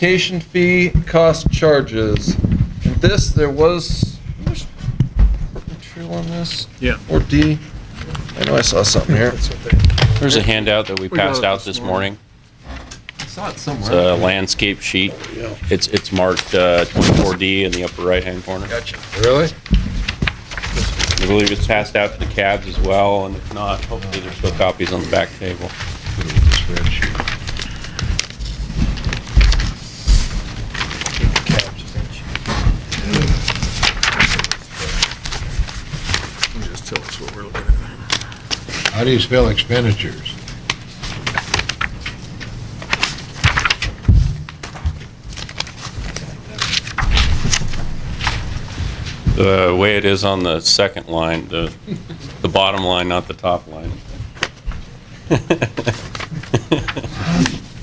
application fee, cost charges. And this, there was material on this? Yeah. Or D? I know I saw something here. There's a handout that we We got passed it out this this morning. I saw it It's somewhere. a landscape sheet. It's marked 24D in the upper right-hand corner. Gotcha. Really? I believe it's passed out to the cabs as well, and if not, hopefully there's still copies on the back table. Just tell us what we're looking at. How do you spell expenditures? The way it is on the second line, the bottom line, not the top line.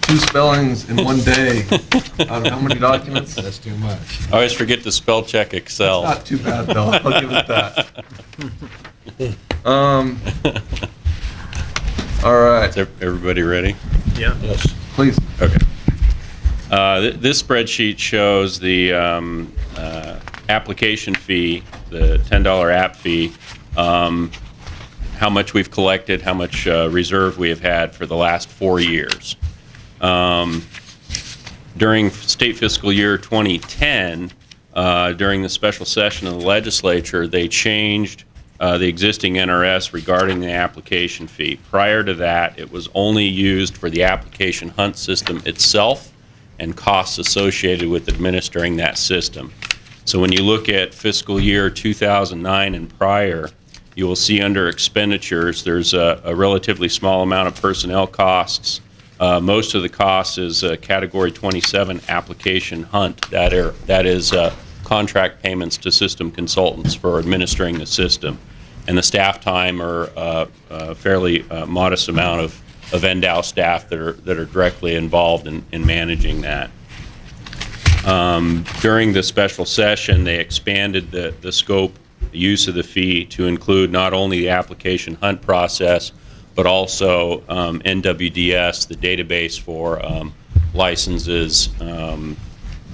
Two spellings in one day. Out of how many documents? That's too much. I always forget to spell check Excel. Not too bad, though. I'll give it that. All right, Is everybody ready? Yeah. Yes. please. Okay. This spreadsheet shows the application fee, the $10 app fee, how much we've collected, how much reserve we have had for the last 4 years. During state fiscal year 2010, during the special session of the legislature, they changed the existing NRS regarding the application fee. Prior to that, it was only used for the application hunt system itself and costs associated with administering that system. So when you look at fiscal year 2009 and prior, you will see under expenditures, there's a relatively small amount of personnel costs. Most of the costs is category 27 application hunt. That is contract payments to system consultants for administering the system. And the staff time are a fairly modest amount of NDOW staff that are directly involved in managing that. During the special session, they expanded the scope, use of the fee to include not only the application hunt process, but also NWDS, the database for licenses,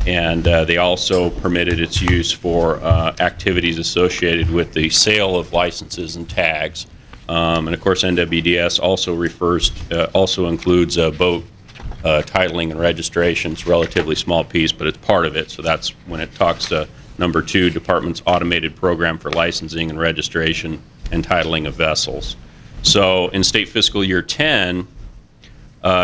and they also permitted its use for activities associated with the sale of licenses and tags. And of course, NWDS also includes boat titling and registration. It's a relatively small piece, but it's part of it. So that's when it talks to number 2, Department's automated program for licensing and registration and titling of vessels. So in state fiscal year 10,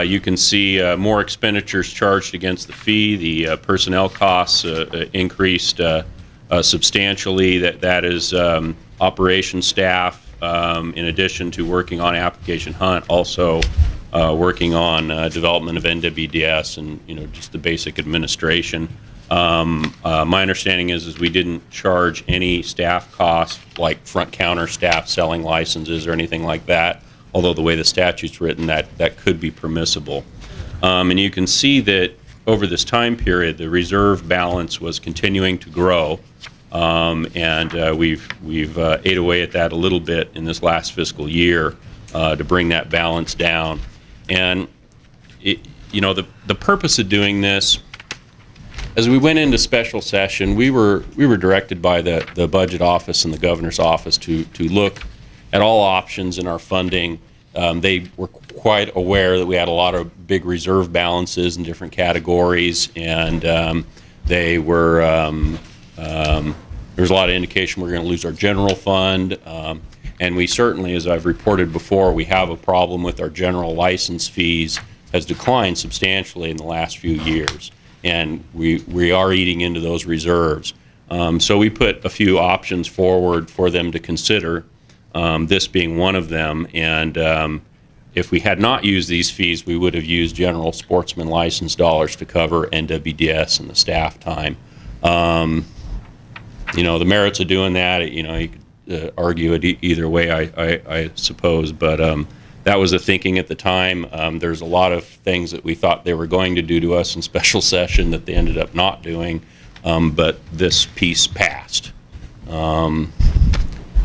you can see more expenditures charged against the fee. The personnel costs increased substantially. That is operations staff, in addition to working on application hunt, also working on development of NWDS and just the basic administration. My understanding is we didn't charge any staff costs like front counter staff selling licenses or anything like that, although the way the statute's written, that could be permissible. And you can see that over this time period, the reserve balance was continuing to grow, and we've ate away at that a little bit in this last fiscal year to bring that balance down. And the purpose of doing this, as we went into special session, we were directed by the budget office and the governor's office to look at all options in our funding. They were quite aware that we had a lot of big reserve balances in different categories, and they were there was a lot of indication we're going to lose our general fund, and we certainly, as I've reported before, we have a problem with our general license fees has declined substantially in the last few years, and we are eating into those reserves. So we put a few options forward for them to consider, this being one of them. And if we had not used these fees, we would have used general sportsman license dollars to cover NWDS and the staff time. The merits of doing that, you could argue it either way, I suppose, but that was the thinking at the time. There's a lot of things that we thought they were going to do to us in special session that they ended up not doing, but this piece passed. And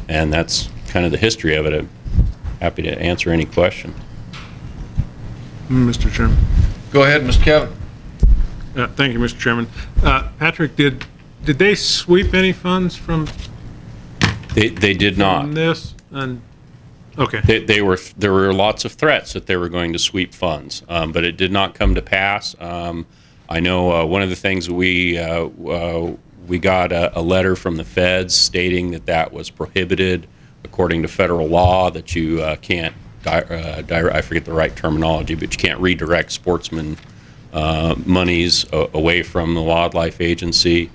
that's kind of the history of it. I'm happy to answer any question. Mr. Chairman. Go ahead, Mr. Kevin. Thank you, Mr. Chairman. Patrick, did they sweep any funds from They did not. this? And okay. There were lots of threats that they were going to sweep funds, but it did not come to pass. I know one of the things we got a letter from the feds stating that was prohibited according to federal law, that you can't, I forget the right terminology, but you can't redirect sportsmen monies away from the wildlife agency.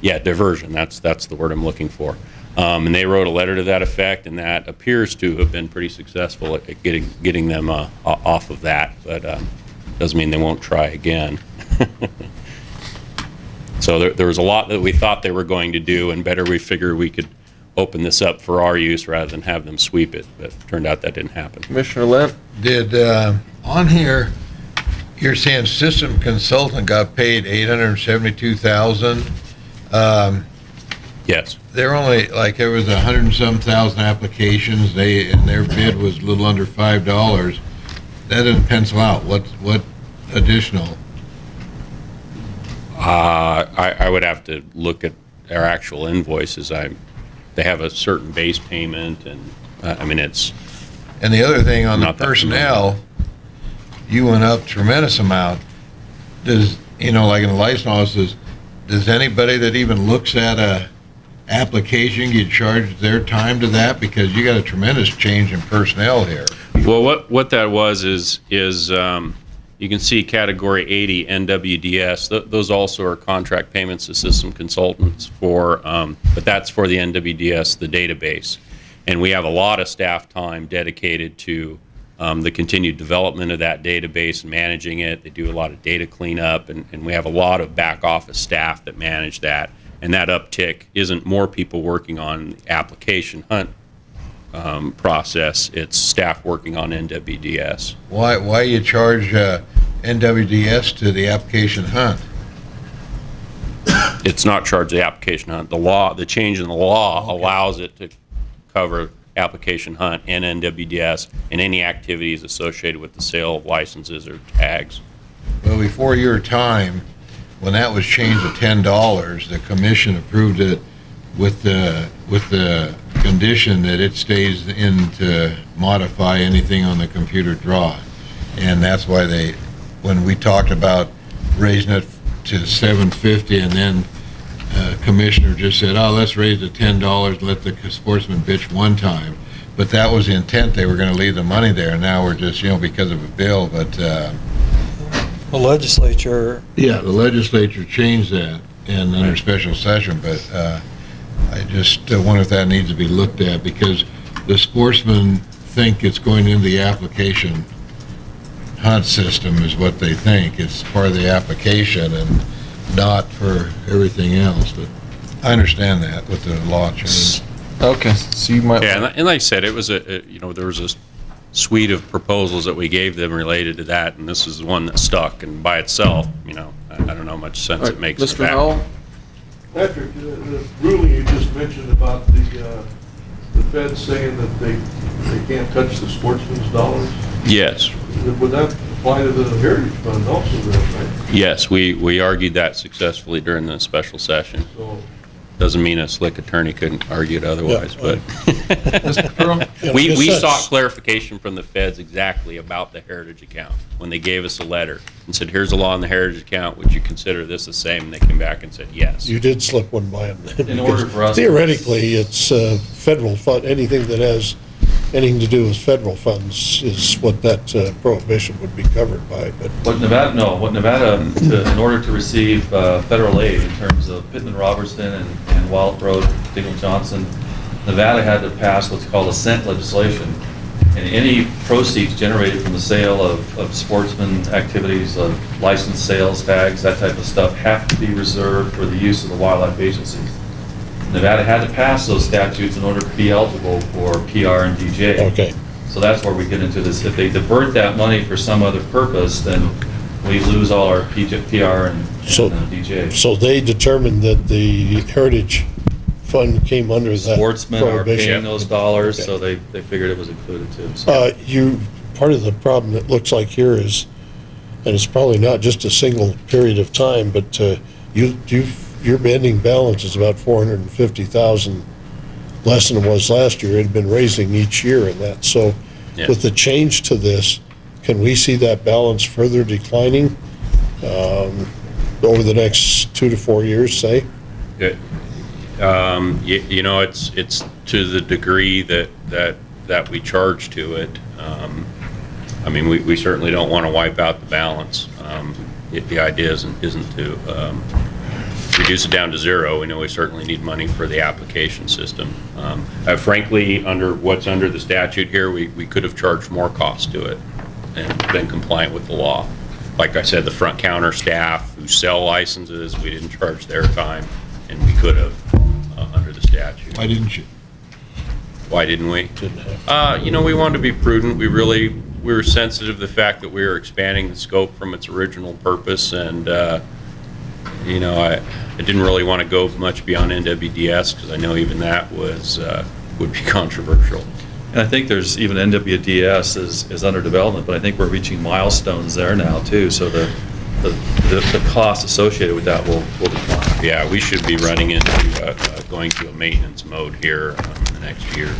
Yeah, diversion. That's the word I'm looking for. And they wrote a letter to that effect, and that appears to have been pretty successful at getting them off of that. But doesn't mean they won't try again. So there was a lot that we thought they were going to do, and better we figured we could open this up for our use rather than have them sweep it. But it turned out that didn't happen. Commissioner Lent? Did, on here, you're saying system consultant got paid $872,000. Yes. They're only, like, there was 100 and some thousand applications, and their bid was a little under $5. That didn't pencil out. What additional? I would have to look at our actual invoices. They have a certain base payment, and I mean, it's. And the other thing on the Not that personnel, you went up tremendous amount. Does, like in the license offices, does anybody that even looks at a application get charged their time to that? Because you got a tremendous change in personnel here. Well, what that was is you can see category 80 NWDS. Those also are contract payments to system consultants for, but that's for the NWDS, the database. And we have a lot of staff time dedicated to the continued development of that database and managing it. They do a lot of data cleanup, and we have a lot of back office staff that manage that. And that uptick isn't more people working on the application hunt process. It's staff working on NWDS. Why you charge NWDS to the application hunt? It's not charged the application hunt. The change in the law allows it to cover application hunt and NWDS and any activities associated with the sale of licenses or tags. Well, before your time, when that was changed to $10, the commission approved it with the condition that it stays in to modify anything on the computer draw. And that's why when we talked about raising it to $750, and then commissioner just said, oh, let's raise it to $10 and let the sportsman bitch one time. But that was the intent. They were going to leave the money there. And now we're just, because of a bill, but The legislature, yeah, the legislature changed that and under special session, but I just wonder if that needs to be looked at, because the sportsmen think it's going into the application hunt system is what they think. It's part of the application and not for everything else, but I understand that with the law change. Okay, so you might. Yeah, and like I said, it was there was a suite of proposals that we gave them related to that, and this is the one that stuck. And by itself, I don't know how much sense it makes. Mr. Howell? Patrick, the ruling you just mentioned about the Fed saying that they can't touch the sportsman's dollars, Yes. would that apply to the Heritage Fund also then, right? Yes, we argued that successfully during the special session. So, Doesn't mean a slick attorney couldn't argue it otherwise, but Mr. Pearl? we sought clarification from the feds exactly about the Heritage account when they gave us a letter and said, here's a law in the Heritage account, would you consider this the same? And they came back and said, yes. You did slip one by them. In order for us- Theoretically, it's federal fund, anything that has anything to do with federal funds is what that prohibition would be covered by, but. What Nevada, in order to receive federal aid in terms of Pittman-Robertson and Wild Road, Dingell Johnson, Nevada had to pass what's called assent legislation. And any proceeds generated from the sale of sportsman activities, of licensed sales, tags, that type of stuff, have to be reserved for the use of the wildlife agencies. Nevada had to pass those statutes in order to be eligible for PR and DJ. Okay. So that's where we get into this. If they divert that money for some other purpose, then we lose all our PR and DJ. So they determined that the Heritage Fund came under that Sportsmen are paying prohibition. those dollars, Okay. so they figured it was included too. So Part of the problem it looks like here is and it's probably not just a single period of time, but your ending balance is about 450,000 less than it was last year. It had been raising each year in that. So Yeah. with the change to this, can we see that balance further declining over the next 2 to 4 years, say? Good. You know, it's to the degree that we charge to it. I mean, we certainly don't want to wipe out the balance. The idea isn't to reduce it down to zero. We know we certainly need money for the application system. Frankly, what's under the statute here, we could have charged more cost to it and been compliant with the law. Like I said, the front counter staff who sell licenses, we didn't charge their time, and we could have under the statute. Why didn't you? Why didn't we? Didn't have. You know, we wanted to be prudent. We were sensitive to the fact that we were expanding the scope from its original purpose, and you know, I didn't really want to go much beyond NWDS because I know even that would be controversial. And I think there's even NWDS is under development, but I think we're reaching milestones there now too, so the cost associated with that will decline. Yeah, we should be running into going to a maintenance mode here in the next year.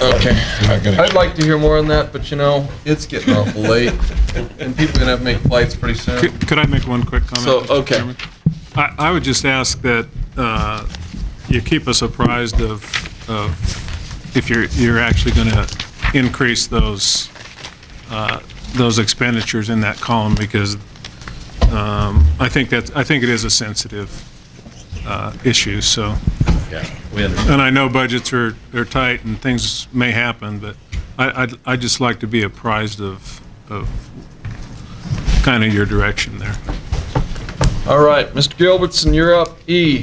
Okay. not gonna- I'd like to hear more on that, but you know, it's getting awful late, and people are gonna have to make flights pretty soon. Could I make one quick comment? So, Mr. okay. Chairman? I would just ask that you keep us apprised of if you're actually going to increase those expenditures in that column, because I think it is a sensitive issue, so. Yeah, we understand. And I know budgets are tight and things may happen, but I'd just like to be apprised of kind of your direction there. All right, Mr. Gilbertson, you're up. E.